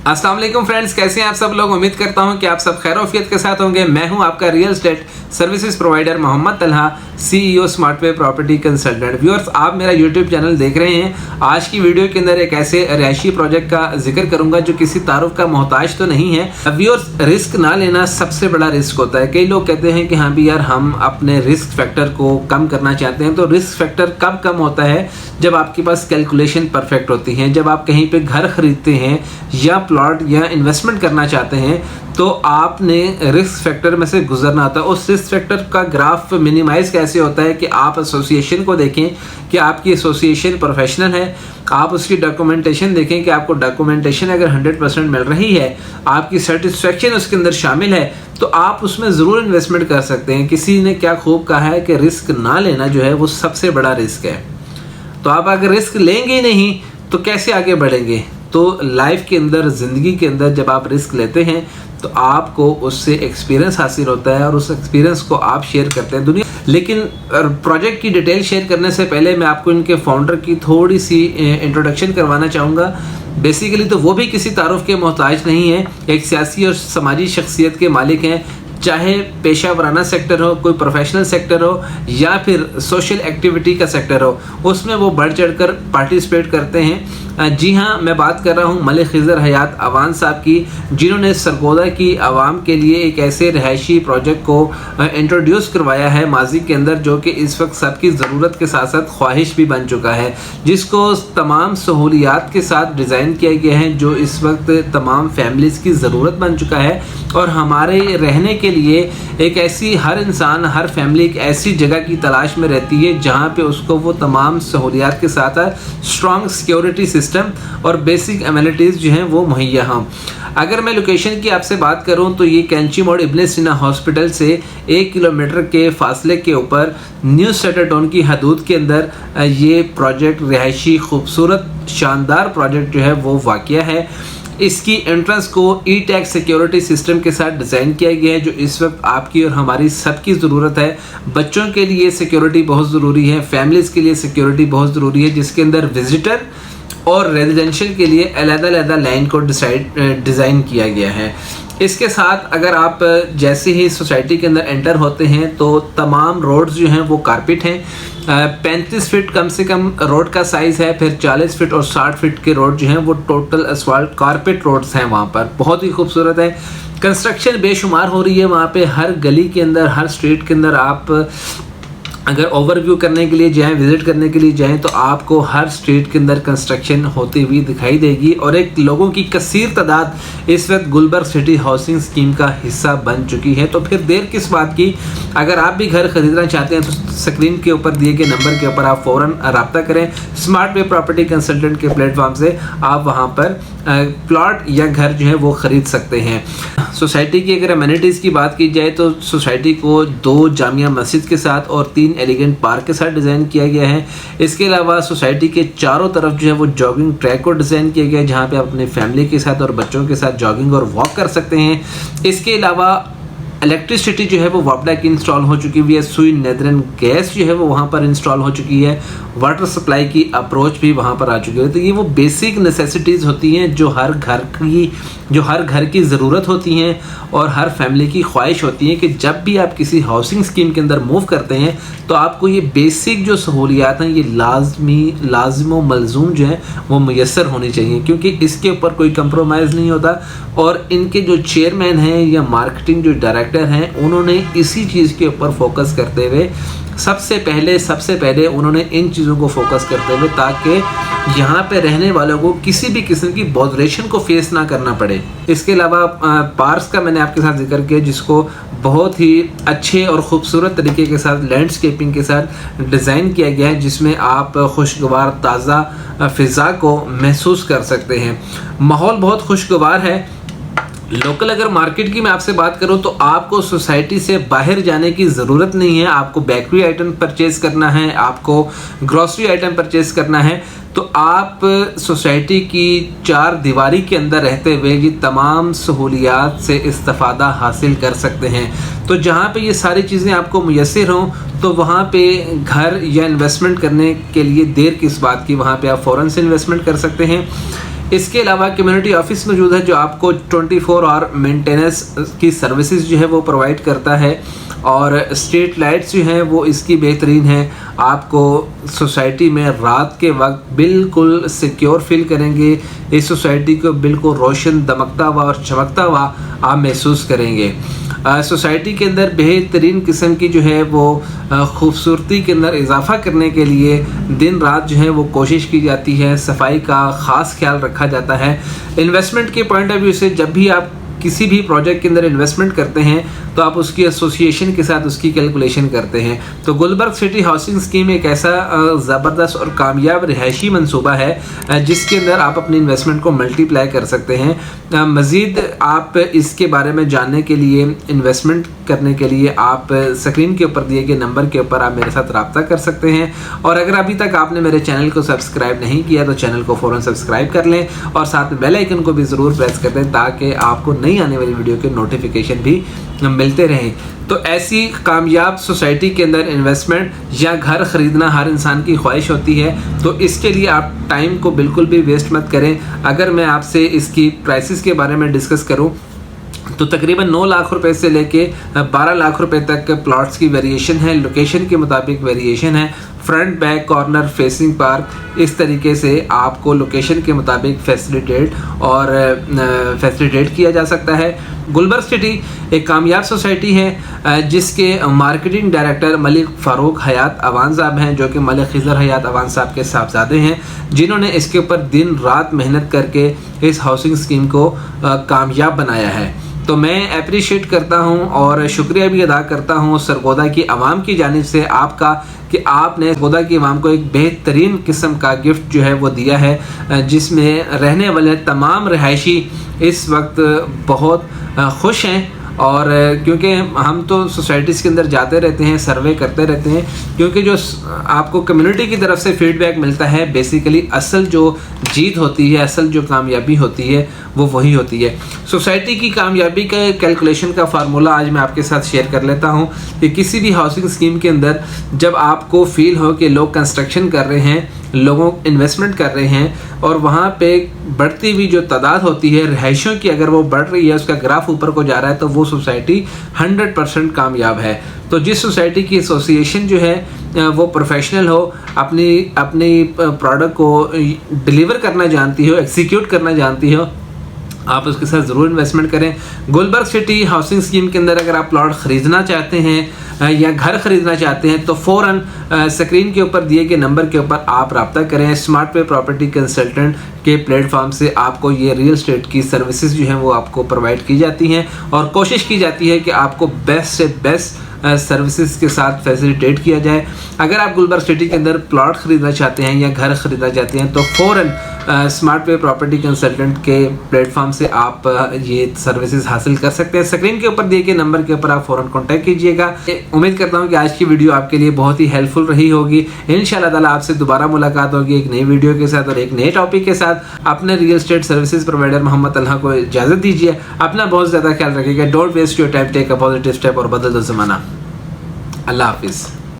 अस्सलाम वालेकुम फ्रेंड्स, कैसे हैं आप सब लोग। उम्मीद करता हूं कि आप सब खैर औफियत के साथ होंगे। मैं हूं आपका real estate services provider Mohammad Talha, CEO Smartway Property Consultant. Viewers, आप मेरा YouTube चैनल देख रहे हैं। आज की वीडियो के अंदर एक ऐसे रिहायशी प्रोजेक्ट का जिक्र करूंगा जो किसी तारुफ का मोहताज तो नहीं है। व्यूअर्स, रिस्क ना लेना सबसे बड़ा रिस्क होता है। कई लोग कहते हैं कि हाँ भी यार, हम अपने रिस्क फैक्टर को कम करना चाहते हैं। तो रिस्क फैक्टर कब कम होता है? जब आपके पास कैलकुलेशन परफेक्ट होती है। जब आप कहीं पे घर खरीदते हैं या प्लॉट या इन्वेस्टमेंट करना चाहते हैं तो आपने रिस्क फैक्टर में से गुजरना होता है। उस रिस्क फैक्टर का ग्राफ मिनिमाइज कैसे होता है कि आप एसोसिएशन को देखें कि आपकी एसोसिएशन प्रोफेशनल है। आप उसकी डॉक्यूमेंटेशन देखें कि आपको डॉक्यूमेंटेशन अगर 100% मिल रही है, आपकी सेटिस्फेक्शन उसके अंदर शामिल है, तो आप उसमें ज़रूर इन्वेस्टमेंट कर सकते हैं। किसी ने क्या खूब कहा है कि रिस्क ना लेना जो है वो सबसे बड़ा रिस्क है। तो आप अगर रिस्क लेंगे ही नहीं तो कैसे आगे बढ़ेंगे? तो लाइफ के अंदर, ज़िंदगी के अंदर जब आप रिस्क लेते हैं तो आपको उससे एक्सपीरियंस हासिल होता है और उस एक्सपीरियंस को आप शेयर करते हैं दुनिया। लेकिन प्रोजेक्ट की डिटेल शेयर करने से पहले मैं आपको इनके फाउंडर की थोड़ी सी इंट्रोडक्शन करवाना चाहूँगा। बेसिकली तो वो भी किसी तारुफ के मोहताज नहीं है। एक सियासी और समाजी शख्सियत के मालिक हैं। चाहे पेशा वराना सेक्टर हो, कोई प्रोफेशनल सेक्टर हो या फिर सोशल एक्टिविटी का सेक्टर हो, उसमें वो बढ़ चढ़कर पार्टिसिपेट करते हैं। जी हाँ, मैं बात कर रहा हूँ मलिक खिज़र हयात अवान साहब की, जिन्होंने सरगोदा की आवाम के लिए एक ऐसे रिहायशी प्रोजेक्ट को इंट्रोड्यूस करवाया है माजी के अंदर, जो कि इस वक्त सबकी ज़रूरत के साथ साथ ख्वाहिश भी बन चुका है, जिसको तमाम सहूलियात के साथ डिज़ाइन किया गया है, जो इस वक्त तमाम फैमिलीज़ की ज़रूरत बन चुका है। और हमारे रहने के लिए एक ऐसी, हर इंसान, हर फैमिली एक ऐसी जगह की तलाश में रहती है जहाँ पे उसको वो तमाम सहूलियात के साथ स्ट्रॉन्ग सिक्योरिटी सिस्टम और बेसिक एमिनिटीज़ जो हैं वो मुहैया हों। अगर मैं लोकेशन की आपसे बात करूं तो ये कैंची मोड़ इब्न सीना हॉस्पिटल से 1 किलोमीटर के फासले के ऊपर न्यू सेटरटाउन की हदूद के अंदर ये प्रोजेक्ट, रिहायशी खूबसूरत शानदार प्रोजेक्ट जो है वो वाक़या है। इसकी एंट्रेंस को ई-टैग सिक्योरिटी सिस्टम के साथ डिज़ाइन किया गया है, जो इस वक्त आपकी और हमारी सबकी ज़रूरत है। बच्चों के लिए सिक्योरिटी बहुत ज़रूरी है, फैमिलीज़ के लिए सिक्योरिटी बहुत ज़रूरी है, जिसके अंदर विजिटर और रेजिडेंशियल के लिए अलग-अलग लाइन को डिज़ाइन किया गया है। इसके साथ अगर आप जैसे ही सोसाइटी के अंदर एंटर होते हैं तो तमाम रोड्स जो हैं वो कारपेट हैं। 35 फीट कम से कम रोड का साइज़ है, फिर 40 फीट और 60 फीट के रोड जो हैं वो टोटल असफाल्ट कारपेट रोड्स हैं। वहाँ पर बहुत ही खूबसूरत है। कंस्ट्रक्शन बेशुमार हो रही है वहाँ पे, हर गली के अंदर, हर स्ट्रीट के अंदर। आप अगर ओवरव्यू करने के लिए जाएं, विज़िट करने के लिए जाएं, तो आपको हर स्ट्रीट के अंदर कंस्ट्रक्शन होती हुई दिखाई देगी। और एक लोगों की कसीर तादाद इस वक्त गुलबर्ग सिटी हाउसिंग स्कीम का हिस्सा बन चुकी है। तो फिर देर किस बात की? अगर आप भी घर खरीदना चाहते हैं तो स्क्रीन के ऊपर दिए गए नंबर के ऊपर आप फ़ौरन रब्ता करें। स्मार्टवे प्रॉपर्टी कंसल्टेंट के प्लेटफॉर्म से आप वहाँ पर प्लॉट या घर जो है वो ख़रीद सकते हैं। सोसाइटी की अगर एमिनिटीज़ की बात की जाए तो सोसाइटी को 2 जामिया मस्जिद के साथ और 3 एलिगेंट पार्क के साथ डिज़ाइन किया गया है। इसके अलावा सोसाइटी के चारों तरफ जो है वो जॉगिंग ट्रैक को डिज़ाइन किया गया है, जहाँ पे आप अपने फैमिली के साथ और बच्चों के साथ जॉगिंग और वॉक कर सकते हैं। इसके अलावा इलेक्ट्रिसिटी जो है वो वापडा की इंस्टॉल हो चुकी हुई है। सुई नेदरन गैस जो है वो वहाँ पर इंस्टॉल हो चुकी है। वाटर सप्लाई की अप्रोच भी वहाँ पर आ चुकी है। तो ये वो बेसिक नेसेसिटीज़ होती हैं जो हर घर की ज़रूरत होती हैं और हर फैमिली की ख्वाहिश होती है कि जब भी आप किसी हाउसिंग स्कीम के अंदर मूव करते हैं तो आपको ये बेसिक जो सहूलियात हैं ये लाजिम व मलजूम जो है वो मुयस्सर होनी चाहिए, क्योंकि इसके ऊपर कोई कंप्रोमाइज़ नहीं होता। और इनके जो चेयरमैन हैं या मार्केटिंग जो डायरेक्टर हैं, उन्होंने इसी चीज़ के ऊपर फोकस करते हुए सबसे पहले उन्होंने इन चीज़ों को फोकस करते हुए, ताकि यहाँ पे रहने वालों को किसी भी किस्म की बॉदरेशन को फेस ना करना पड़े। इसके अलावा पार्क्स का मैंने आपके साथ जिक्र किया, जिसको बहुत ही अच्छे और ख़ूबसूरत तरीके के साथ लैंडस्केपिंग के साथ डिज़ाइन किया गया है, जिसमें आप खुशगवार ताज़ा फ़िज़ा को महसूस कर सकते हैं। माहौल बहुत खुशगवार है। लोकल अगर मार्केट की मैं आपसे बात करूं तो आपको सोसाइटी से बाहर जाने की ज़रूरत नहीं है। आपको बेकरी आइटम परचेज़ करना है, आपको ग्रॉसरी आइटम परचेज़ करना है, तो आप सोसाइटी की 4 दीवारी के अंदर रहते हुए ये तमाम सहूलियात से इस्तिफ़ादा हासिल कर सकते हैं। तो जहाँ पे ये सारी चीज़ें आपको मुयस्सर हों तो वहाँ पे घर या इन्वेस्टमेंट करने के लिए देर किस बात की, वहाँ पे आप फ़ौरन से इन्वेस्टमेंट कर सकते हैं। इसके अलावा कम्युनिटी ऑफिस मौजूद है जो आपको 24 आवर मेंटेनेंस की सर्विसेज जो है वो प्रोवाइड करता है, और स्ट्रीट लाइट्स जो हैं वो इसकी बेहतरीन है। आपको सोसाइटी में रात के वक्त बिल्कुल सिक्योर फील करेंगे, इस सोसाइटी को बिल्कुल रोशन दमकता हुआ और चमकता हुआ आप महसूस करेंगे। सोसाइटी के अंदर बेहतरीन किस्म की जो है वो खूबसूरती के अंदर इजाफा करने के लिए दिन रात जो है वो कोशिश की जाती है, सफाई का ख़ास ख्याल रखा जाता है। इन्वेस्टमेंट के पॉइंट ऑफ व्यू से जब भी आप किसी भी प्रोजेक्ट के अंदर इन्वेस्टमेंट करते हैं तो आप उसकी एसोसिएशन के साथ उसकी कैलकुलेशन करते हैं। तो गुलबर्ग सिटी हाउसिंग स्कीम एक ऐसा ज़बरदस्त और कामयाब रिहायशी मंसूबा है जिसके अंदर आप अपनी इन्वेस्टमेंट को मल्टीप्लाई कर सकते हैं। मज़ीद आप इसके बारे में जानने के लिए, इन्वेस्टमेंट करने के लिए आप स्क्रीन के ऊपर दिए गए नंबर के ऊपर आप मेरे साथ रब्ता कर सकते हैं। और अगर अभी तक आपने मेरे चैनल को सब्सक्राइब नहीं किया तो चैनल को फ़ौरन सब्सक्राइब कर लें और साथ में बेल आइकन को भी ज़रूर प्रेस कर दें ताकि आपको नई आने वाली वीडियो के नोटिफिकेशन भी मिलते रहें। तो ऐसी कामयाब सोसाइटी के अंदर इन्वेस्टमेंट या घर ख़रीदना हर इंसान की ख्वाहिश होती है, तो इसके लिए आप टाइम को बिल्कुल भी वेस्ट मत करें। अगर मैं आपसे इसकी प्राइसेस के बारे में डिस्कस करूं तो तकरीबन 9 लाख रुपए से लेके 12 लाख रुपए तक प्लॉट्स की वेरिएशन है, लोकेशन के मुताबिक वेरिएशन है। Front, back, corner, facing park, इस तरीके से आपको लोकेशन के मुताबिक फैसिलिटेट किया जा सकता है। गुलबर्ग सिटी एक कामयाब सोसाइटी है जिसके मार्केटिंग डायरेक्टर मलिक फ़ारूक हयात अवान साहब हैं, जो कि मलिक खिज़र हयात अवान साहब के साहबजादे हैं, जिन्होंने इसके ऊपर दिन रात मेहनत करके इस हाउसिंग स्कीम को कामयाब बनाया है। तो मैं अप्रिशिएट करता हूं और शुक्रिया भी अदा करता हूं सरगोदा की आवाम की जानिब से आपका कि आपने सरगोदा की आवाम को एक बेहतरीन किस्म का गिफ्ट जो है वो दिया है, जिसमें रहने वाले तमाम रिहायशी इस वक्त बहुत खुश हैं। और क्योंकि हम तो सोसाइटीज़ के अंदर जाते रहते हैं, सर्वे करते रहते हैं, क्योंकि जो आपको कम्युनिटी की तरफ से फीडबैक मिलता है, बेसिकली असल जो जीत होती है, असल जो कामयाबी होती है वो वही होती है। सोसाइटी की कामयाबी का कैलकुलेशन का फार्मूला आज मैं आपके साथ शेयर कर लेता हूं कि किसी भी हाउसिंग स्कीम के अंदर जब आपको फील हो कि लोग कंस्ट्रक्शन कर रहे हैं, लोगों इन्वेस्टमेंट कर रहे हैं और वहाँ पे बढ़ती हुई जो तादाद होती है रिहायशियों की, अगर वो बढ़ रही है, उसका ग्राफ ऊपर को जा रहा है, तो वो सोसाइटी 100% कामयाब है। तो जिस सोसाइटी की एसोसिएशन जो है वो प्रोफेशनल हो, अपनी प्रोडक्ट को डिलीवर करना जानती हो, एग्जीक्यूट करना जानती हो, आप उसके साथ ज़रूर इन्वेस्टमेंट करें। गुलबर्ग सिटी हाउसिंग स्कीम के अंदर अगर आप प्लॉट ख़रीदना चाहते हैं या घर ख़रीदना चाहते हैं तो फ़ौरन स्क्रीन के ऊपर दिए गए नंबर के ऊपर आप रब्ता करें। स्मार्ट वे प्रॉपर्टी कंसल्टेंट के प्लेटफॉर्म से आपको ये रियल एस्टेट की सर्विसेज जो हैं वो आपको प्रोवाइड की जाती हैं और कोशिश की जाती है कि आपको बेस्ट से बेस्ट सर्विसेज के साथ फैसिलिटेट किया जाए। अगर आप गुलबर्ग सिटी के अंदर प्लॉट ख़रीदना चाहते हैं या घर ख़रीदना चाहते हैं तो फ़ौरन स्मार्ट वे प्रॉपर्टी कंसल्टेंट के प्लेटफॉर्म से आप ये सर्विसेज हासिल कर सकते हैं। स्क्रीन के ऊपर दिए गए नंबर के ऊपर आप फ़ौरन कॉन्टैक्ट कीजिएगा। उम्मीद करता हूँ कि आज की वीडियो आपके लिए बहुत ही हेल्पफुल रही होगी। इंशाल्लाह ताला आपसे दोबारा मुलाकात होगी एक नई वीडियो के साथ और एक नए टॉपिक के साथ। अपने real estate services provider Mohammad Talha को इजाज़त दीजिए। अपना बहुत ज़्यादा ख्याल रखिएगा। Don't waste your time, take a positive step और बदल दो ज़माना। अल्लाह हाफिज़।